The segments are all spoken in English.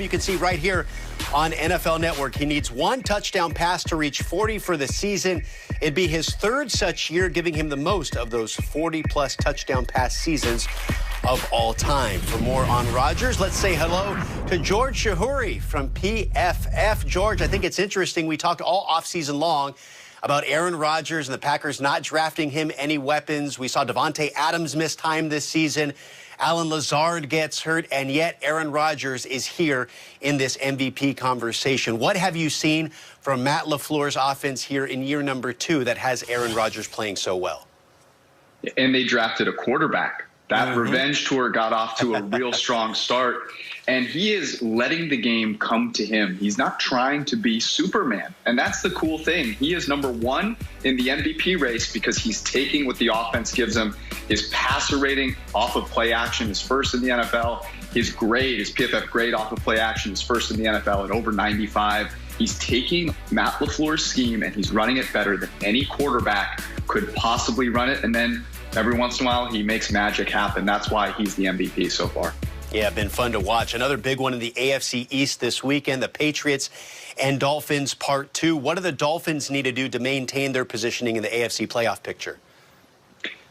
You can see right here on NFL Network. He needs one touchdown pass to reach 40 for the season. It'd be his third such year, giving him the most of those 40-plus touchdown pass seasons of all time. For more on Rodgers, let's say hello to George Shahuri from PFF. George, I think it's interesting. We talked all offseason long about Aaron Rodgers and the Packers not drafting him any weapons. We saw Devontae Adams miss time this season. Alan Lazard gets hurt, and yet Aaron Rodgers is here in this MVP conversation. What have you seen from Matt LaFleur's offense here in year number 2 that has Aaron Rodgers playing so well? And they drafted a quarterback. That revenge tour got off to a real strong start, and he is letting the game come to him. He's not trying to be Superman, and that's the cool thing. He is number 1 in the MVP race because he's taking what the offense gives him. His passer rating off of play action is first in the NFL. His grade, his PFF grade off of play action is first in the NFL at over 95. He's taking Matt LaFleur's scheme, and he's running it better than any quarterback could possibly run it, and then every once in a while, he makes magic happen. That's why he's the MVP so far. Yeah, been fun to watch. Another big one in the AFC East this weekend, the Patriots and Dolphins Part 2. What do the Dolphins need to do to maintain their positioning in the AFC playoff picture?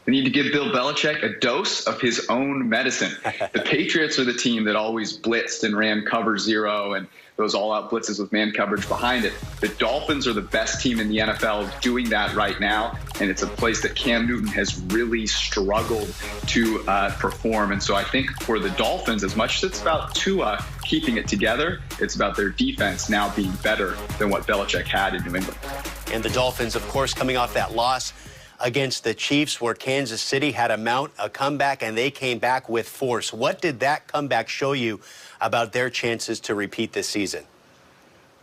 They need to give Bill Belichick a dose of his own medicine. The Patriots are the team that always blitzed and ran cover 0 and those all-out blitzes with man coverage behind it. The Dolphins are the best team in the NFL doing that right now, and it's a place that Cam Newton has really struggled to perform. And so I think for the Dolphins, as much as it's about Tua keeping it together, it's about their defense now being better than what Belichick had in New England. And the Dolphins, of course, coming off that loss against the Chiefs, where Kansas City had to mount a comeback, and they came back with force. What did that comeback show you about their chances to repeat this season?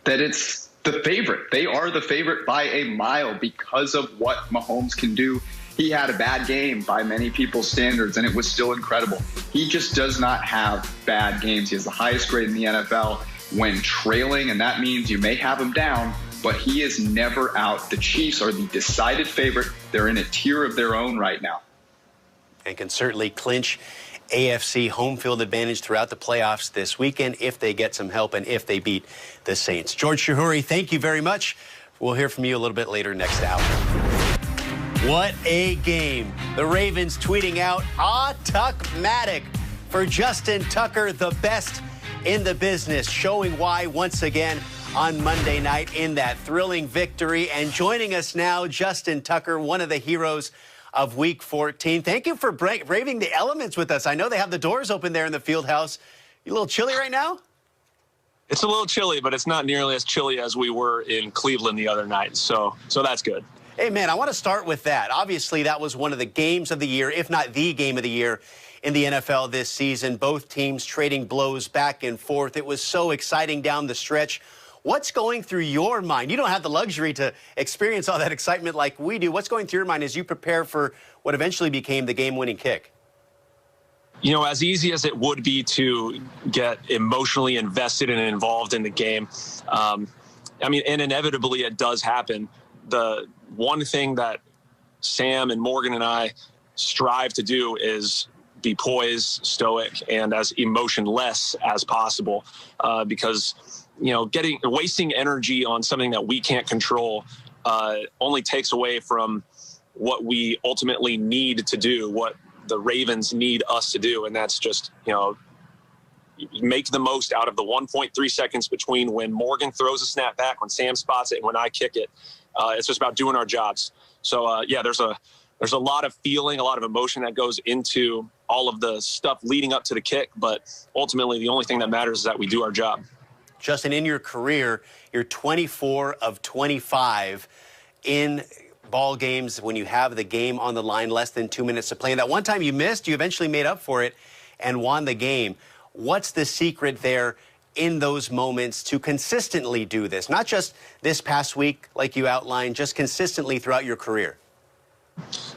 That it's the favorite. They are the favorite by a mile because of what Mahomes can do. He had a bad game by many people's standards, and it was still incredible. He just does not have bad games. He has the highest grade in the NFL when trailing, and that means you may have him down, but he is never out. The Chiefs are the decided favorite. They're in a tier of their own right now. And can certainly clinch AFC home field advantage throughout the playoffs this weekend if they get some help and if they beat the Saints. George Shahuri, thank you very much. We'll hear from you a little bit later next hour. What a game. The Ravens tweeting out, Tuck-matic for Justin Tucker, the best in the business, showing why once again on Monday night in that thrilling victory. And joining us now, Justin Tucker, one of the heroes of Week 14. Thank you for braving the elements with us. I know they have the doors open there in the field house. You a little chilly right now? It's a little chilly, but it's not nearly as chilly as we were in Cleveland the other night. So that's good. Hey, man, I want to start with that. Obviously, that was one of the games of the year, if not the game of the year in the NFL this season. Both teams trading blows back and forth. It was so exciting down the stretch. What's going through your mind? You don't have the luxury to experience all that excitement like we do. What's going through your mind as you prepare for what eventually became the game-winning kick? You know, as easy as it would be to get emotionally invested and involved in the game, and inevitably it does happen. The one thing that Sam and Morgan and I strive to do is be poised, stoic, and as emotionless as possible, because wasting energy on something that we can't control only takes away from what we ultimately need to do, what the Ravens need us to do. And that's just, make the most out of the 1.3 seconds between when Morgan throws a snap back, when Sam spots it, and when I kick it. It's just about doing our jobs. So, there's a lot of feeling, a lot of emotion that goes into all of the stuff leading up to the kick. But ultimately, the only thing that matters is that we do our job. Justin, in your career, you're 24 of 25 in ball games when you have the game on the line, less than 2 minutes to play. And that one time you missed, you eventually made up for it and won the game. What's the secret there in those moments to consistently do this? Not just this past week, like you outlined, just consistently throughout your career.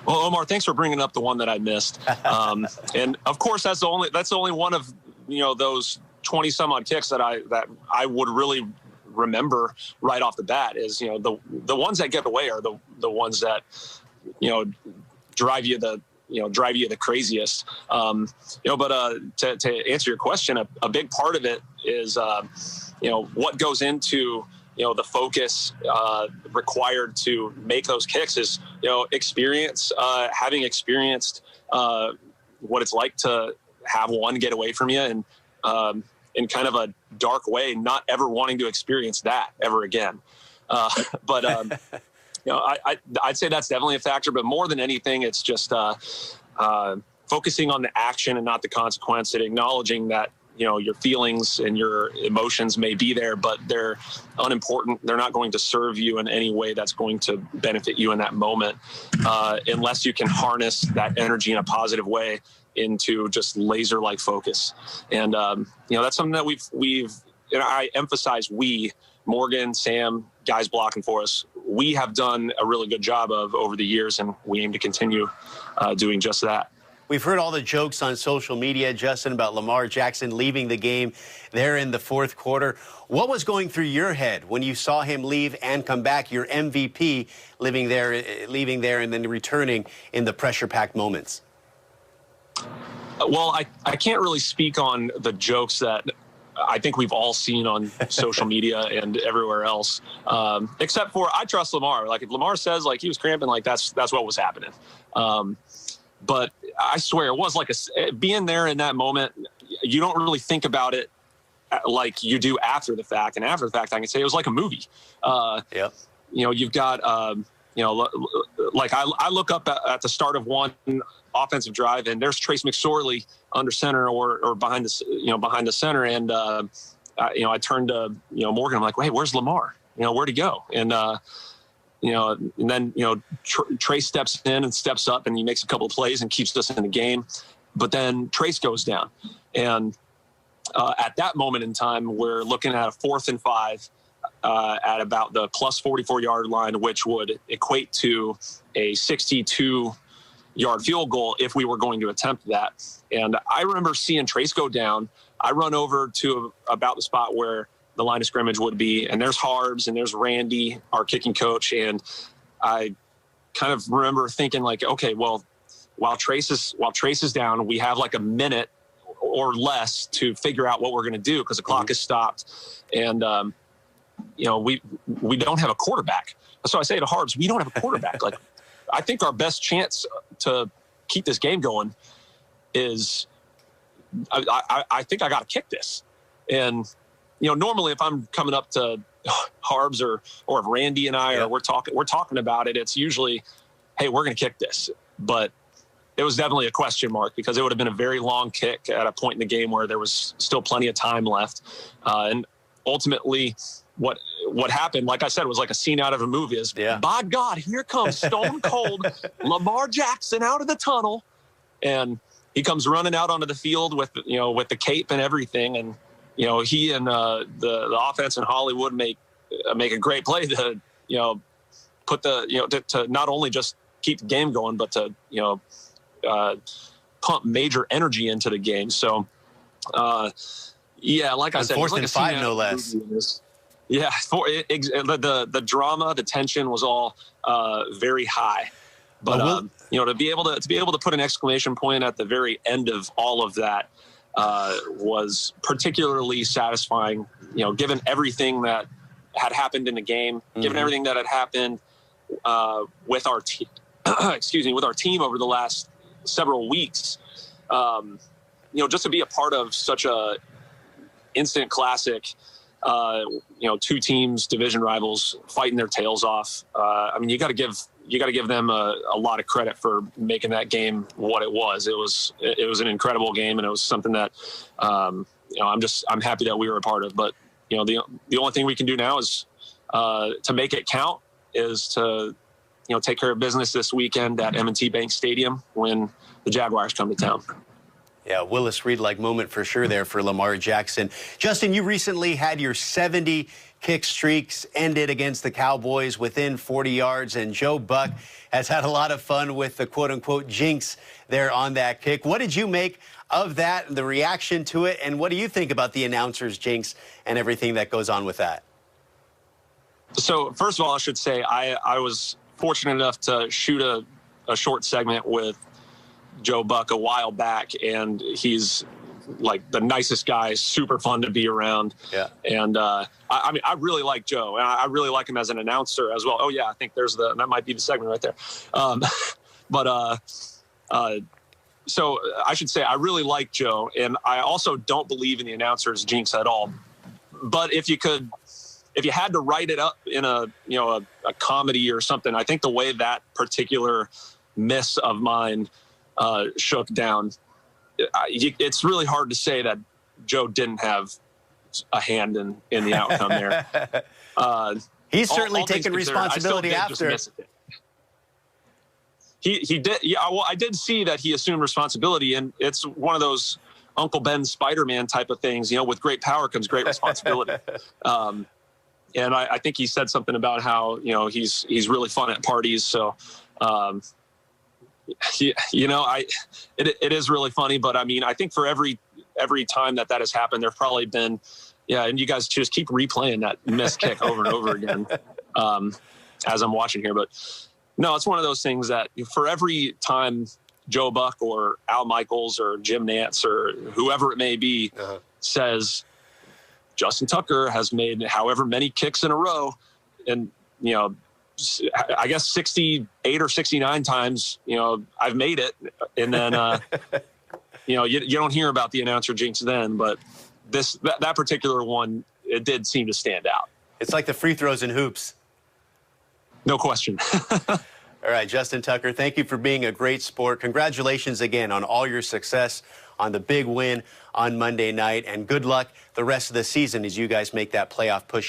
Well, Omar, thanks for bringing up the one that I missed. And of course, that's the only one of those 20 some odd kicks that I would really remember right off the bat. Is the ones that get away are the ones that drive you the drive you the craziest. But to answer your question, a big part of it is, what goes into, the focus required to make those kicks is, experience, having experienced what it's like to have one get away from you, and in kind of a dark way, not ever wanting to experience that ever again. I'd say that's definitely a factor, but more than anything, it's just focusing on the action and not the consequence, and acknowledging that, your feelings and your emotions may be there, but they're unimportant. They're not going to serve you in any way that's going to benefit you in that moment, unless you can harness that energy in a positive way into just laser-like focus. And, that's something that we've, and I emphasize Morgan, Sam, guys blocking for us, we have done a really good job of over the years, and we aim to continue doing just that. We've heard all the jokes on social media, Justin, about Lamar Jackson leaving the game there in the fourth quarter. What was going through your head when you saw him leave and come back, your MVP, leaving there and then returning in the pressure-packed moments? Well, I can't really speak on the jokes that I think we've all seen on social media and everywhere else, except for I trust Lamar. Like, if Lamar says, like, he was cramping, like, that's what was happening. But I swear, it was like being there in that moment. You don't really think about it like you do after the fact. And after the fact, I can say it was like a movie. Yeah. You've got, like I look up at the start of one offensive drive, and there's Trace McSorley under center or behind the center. And, I turned to, Morgan. I'm like, hey, where's Lamar? Where'd he go? And, and then, Trace steps in and steps up, and he makes a couple of plays and keeps us in the game. But then Trace goes down. And at that moment in time, we're looking at a 4th and 5 at about the plus 44-yard line, which would equate to a 62-yard field goal if we were going to attempt that. And I remember seeing Trace go down. I run over to about the spot where the line of scrimmage would be, and there's Harbs and there's Randy, our kicking coach, and I kind of remember thinking, like, okay, well, while Trace is down, we have like a minute or less to figure out what we're going to do, because the clock is stopped, and we don't have a quarterback. So I say to Harbs, we don't have a quarterback. Like, I think our best chance to keep this game going is I think I got to kick this. And normally if I'm coming up to Harbs or if Randy and I are we're talking about it, it's usually, hey, we're going to kick this. But it was definitely a question mark, because it would have been a very long kick at a point in the game where there was still plenty of time left. And ultimately what happened, like I said, was like a scene out of a movie. Is, by God, here comes stone cold Lamar Jackson out of the tunnel, and he comes running out onto the field with the cape and everything. And he and the offense in Hollywood make a great play to put to not only just keep the game going, but to pump major energy into the game. So like I said, 4th and 5, no less. Yeah, the drama, the tension was all very high. But to be able to put an exclamation point at the very end of all of that was particularly satisfying. Given everything that had happened in the game, given everything that had happened with our team, with our team over the last several weeks, just to be a part of such a instant classic. 2 teams, division rivals, fighting their tails off. You got to give them a lot of credit for making that game what it was. It was an incredible game, and it was something that I'm happy that we were a part of. But the only thing we can do now is to make it count, is to take care of business this weekend at M&T Bank Stadium when the Jaguars come to town. Yeah, Willis Reed-like moment for sure there for Lamar Jackson. Justin, you recently had your 70 kick streaks ended against the Cowboys within 40 yards, and Joe Buck has had a lot of fun with the quote-unquote jinx there on that kick. What did you make of that, the reaction to it, and what do you think about the announcer's jinx and everything that goes on with that? So, first of all, I should say I was fortunate enough to shoot a short segment with Joe Buck a while back, and he's like the nicest guy, super fun to be around. Yeah. And I mean, I really like Joe, and I really like him as an announcer as well. Oh yeah, I think that might be the segment right there. So I should say I really like Joe, and I also don't believe in the announcer's jinx at all. But if you had to write it up in a comedy or something, I think the way that particular miss of mine shook down, it's really hard to say that Joe didn't have a hand in the outcome there. He's certainly taken responsibility after. He did. Yeah, well, I did see that he assumed responsibility, and it's one of those Uncle Ben Spider-Man type of things. With great power comes great responsibility. And I think he said something about how he's really fun at parties. So, it is really funny. But I mean, I think for every time that has happened, there've probably been, and you guys just keep replaying that missed kick over and over again as I'm watching here. But no, it's one of those things that for every time Joe Buck or Al Michaels or Jim Nantz or whoever it may be says Justin Tucker has made however many kicks in a row, and I guess 68 or 69 times I've made it, and then you don't hear about the announcer jinx then, but that particular one, it did seem to stand out. It's like the free throws in hoops. No question. All right, Justin Tucker, thank you for being a great sport. Congratulations again on all your success, on the big win on Monday night, and good luck the rest of the season as you guys make that playoff push.